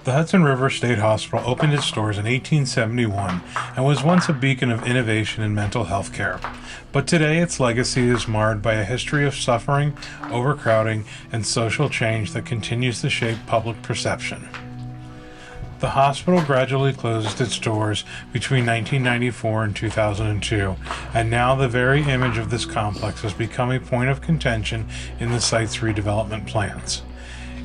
The Hudson River State Hospital opened its doors in 1871 and was once a beacon of innovation in mental health care. But today its legacy is marred by a history of suffering, overcrowding, and social change that continues to shape public perception. The hospital gradually closed its doors between 1994 and 2002, and now the very image of this complex has become a point of contention in the site's redevelopment plans.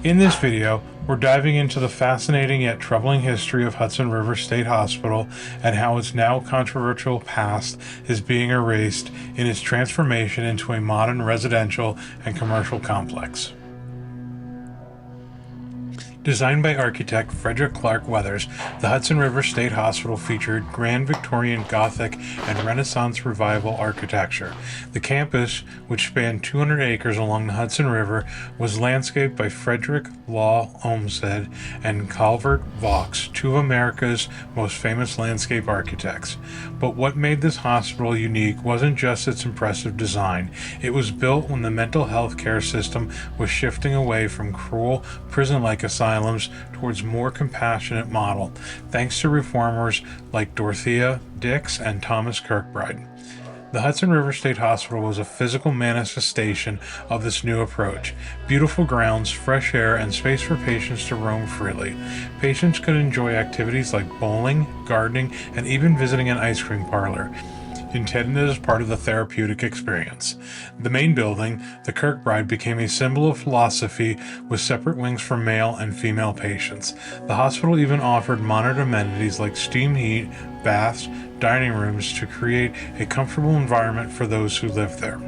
In this video, we're diving into the fascinating yet troubling history of Hudson River State Hospital and how its now controversial past is being erased in its transformation into a modern residential and commercial complex. Designed by architect Frederick Clark Weathers, the Hudson River State Hospital featured Grand Victorian Gothic and Renaissance Revival architecture. The campus, which spanned 200 acres along the Hudson River, was landscaped by Frederick Law Olmsted and Calvert Vaux, two of America's most famous landscape architects. But what made this hospital unique wasn't just its impressive design. It was built when the mental health care system was shifting away from cruel, prison-like asylums towards more compassionate model, thanks to reformers like Dorothea Dix and Thomas Kirkbride. The Hudson River State Hospital was a physical manifestation of this new approach. Beautiful grounds, fresh air, and space for patients to roam freely. Patients could enjoy activities like bowling, gardening, and even visiting an ice cream parlor, intended as part of the therapeutic experience. The main building, the Kirkbride, became a symbol of philosophy with separate wings for male and female patients. The hospital even offered modern amenities like steam heat, baths, dining rooms to create a comfortable environment for those who lived there.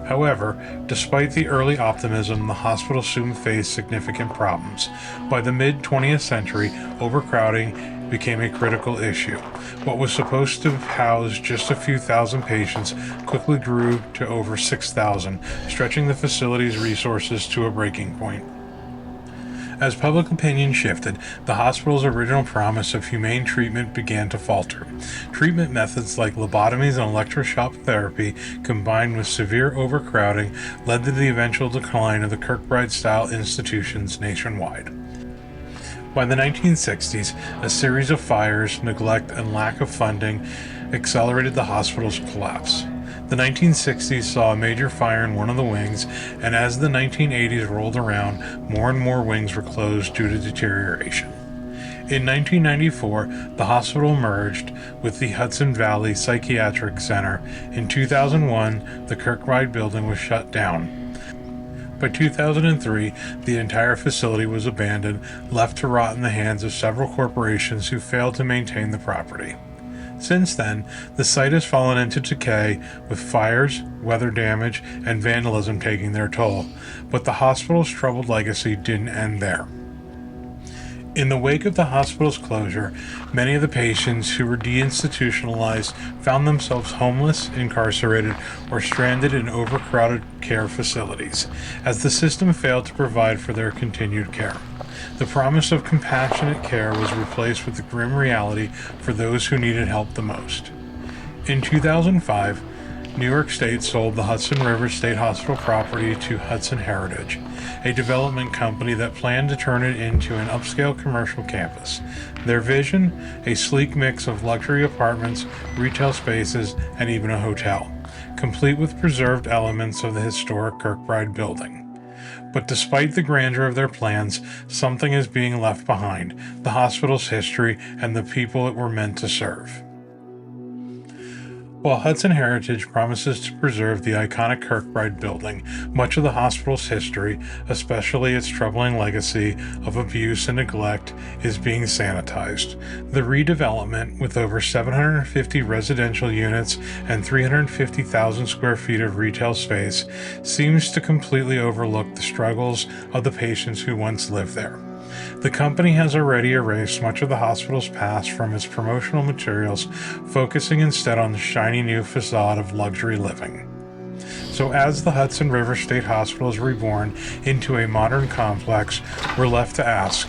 However, despite the early optimism, the hospital soon faced significant problems. By the mid-20th century, overcrowding became a critical issue. What was supposed to house just a few thousand patients quickly grew to over 6,000, stretching the facility's resources to a breaking point. As public opinion shifted, the hospital's original promise of humane treatment began to falter. Treatment methods like lobotomies and electroshock therapy, combined with severe overcrowding, led to the eventual decline of the Kirkbride-style institutions nationwide. By the 1960s, a series of fires, neglect, and lack of funding accelerated the hospital's collapse. The 1960s saw a major fire in one of the wings, and as the 1980s rolled around, more and more wings were closed due to deterioration. In 1994, the hospital merged with the Hudson Valley Psychiatric Center. In 2001, the Kirkbride building was shut down. By 2003, the entire facility was abandoned, left to rot in the hands of several corporations who failed to maintain the property. Since then, the site has fallen into decay, with fires, weather damage, and vandalism taking their toll. But the hospital's troubled legacy didn't end there. In the wake of the hospital's closure, many of the patients who were deinstitutionalized found themselves homeless, incarcerated, or stranded in overcrowded care facilities, as the system failed to provide for their continued care. The promise of compassionate care was replaced with the grim reality for those who needed help the most. In 2005, New York State sold the Hudson River State Hospital property to Hudson Heritage, a development company that planned to turn it into an upscale commercial campus. Their vision? A sleek mix of luxury apartments, retail spaces, and even a hotel, complete with preserved elements of the historic Kirkbride building. But despite the grandeur of their plans, something is being left behind: the hospital's history and the people it were meant to serve. While Hudson Heritage promises to preserve the iconic Kirkbride building, much of the hospital's history, especially its troubling legacy of abuse and neglect, is being sanitized. The redevelopment, with over 750 residential units and 350,000 square feet of retail space, seems to completely overlook the struggles of the patients who once lived there. The company has already erased much of the hospital's past from its promotional materials, focusing instead on the shiny new facade of luxury living. So as the Hudson River State Hospital is reborn into a modern complex, we're left to ask,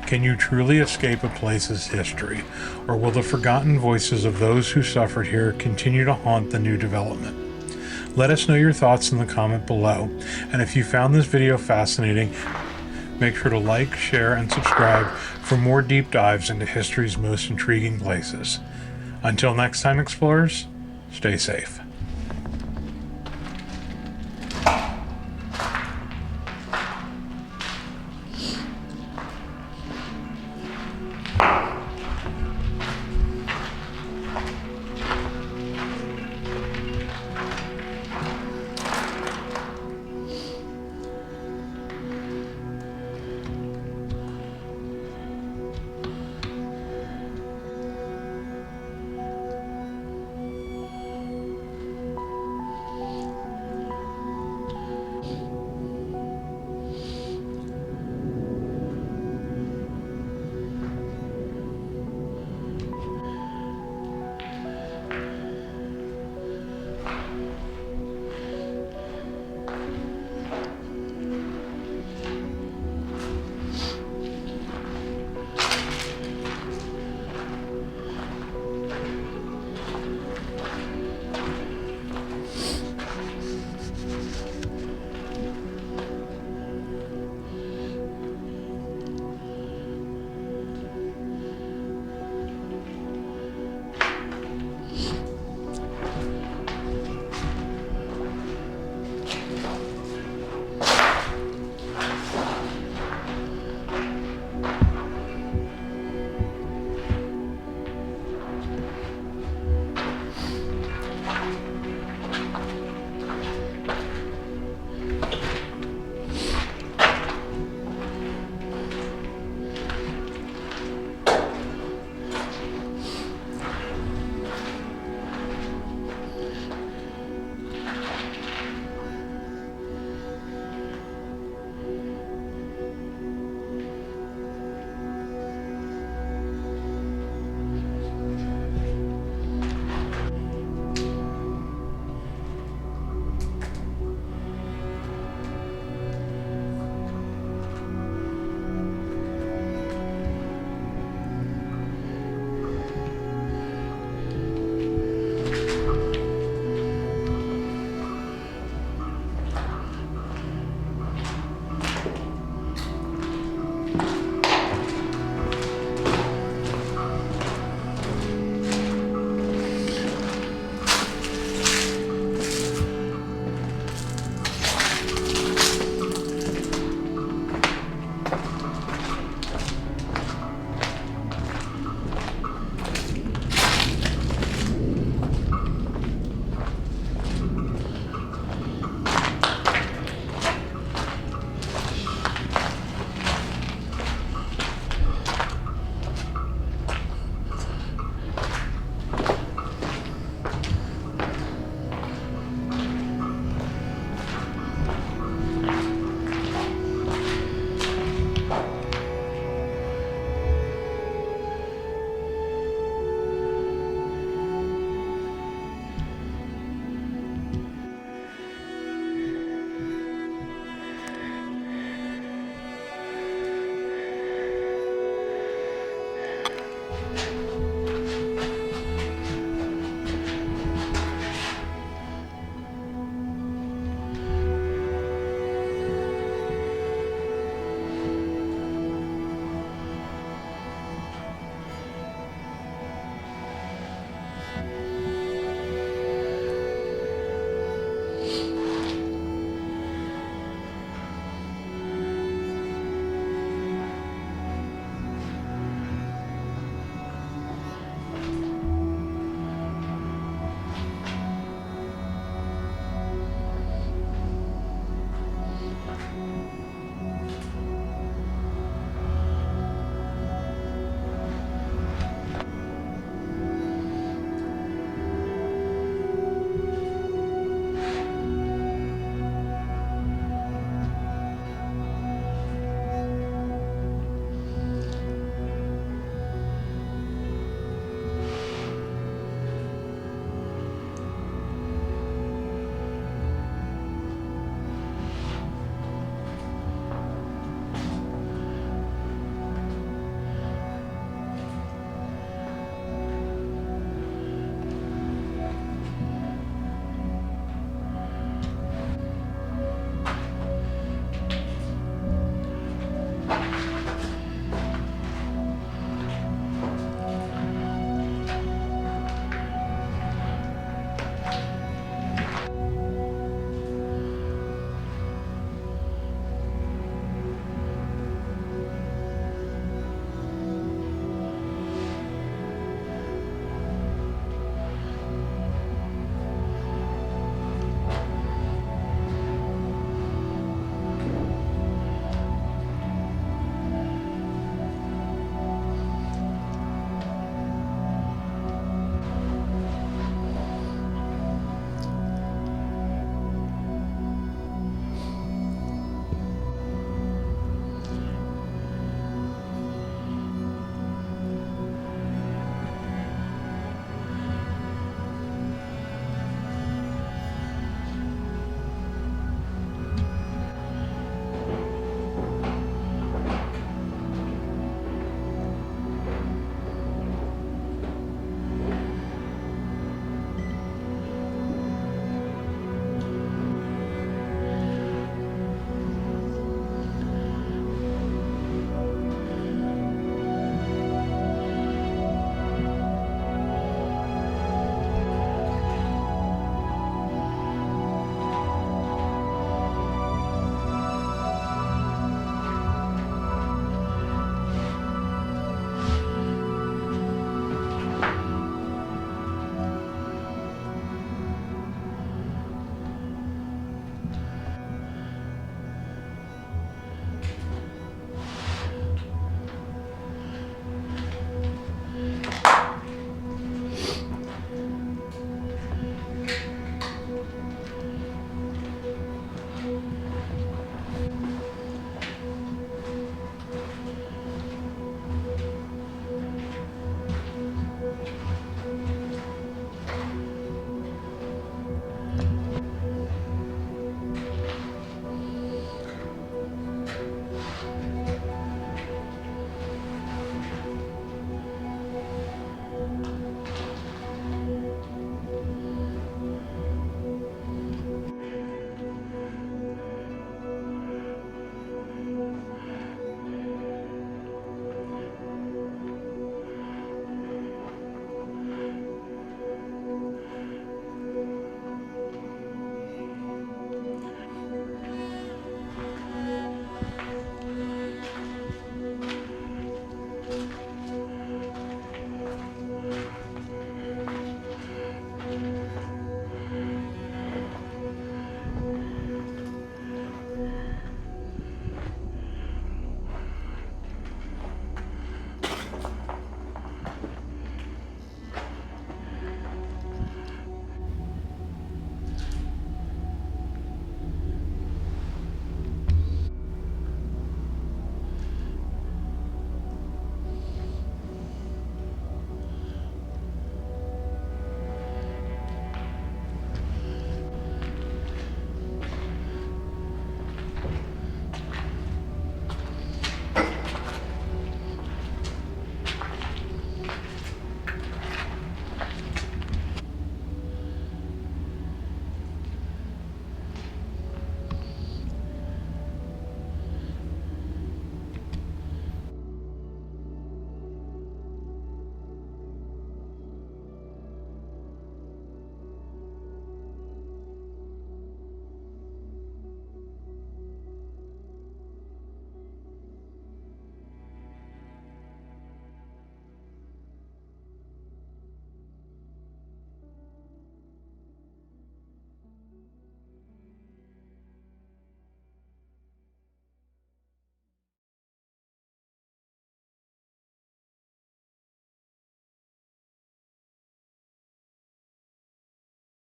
can you truly escape a place's history, or will the forgotten voices of those who suffered here continue to haunt the new development? Let us know your thoughts in the comment below, and if you found this video fascinating, Make sure to like, share, and subscribe for more deep dives into history's most intriguing places. Until next time, explorers, stay safe.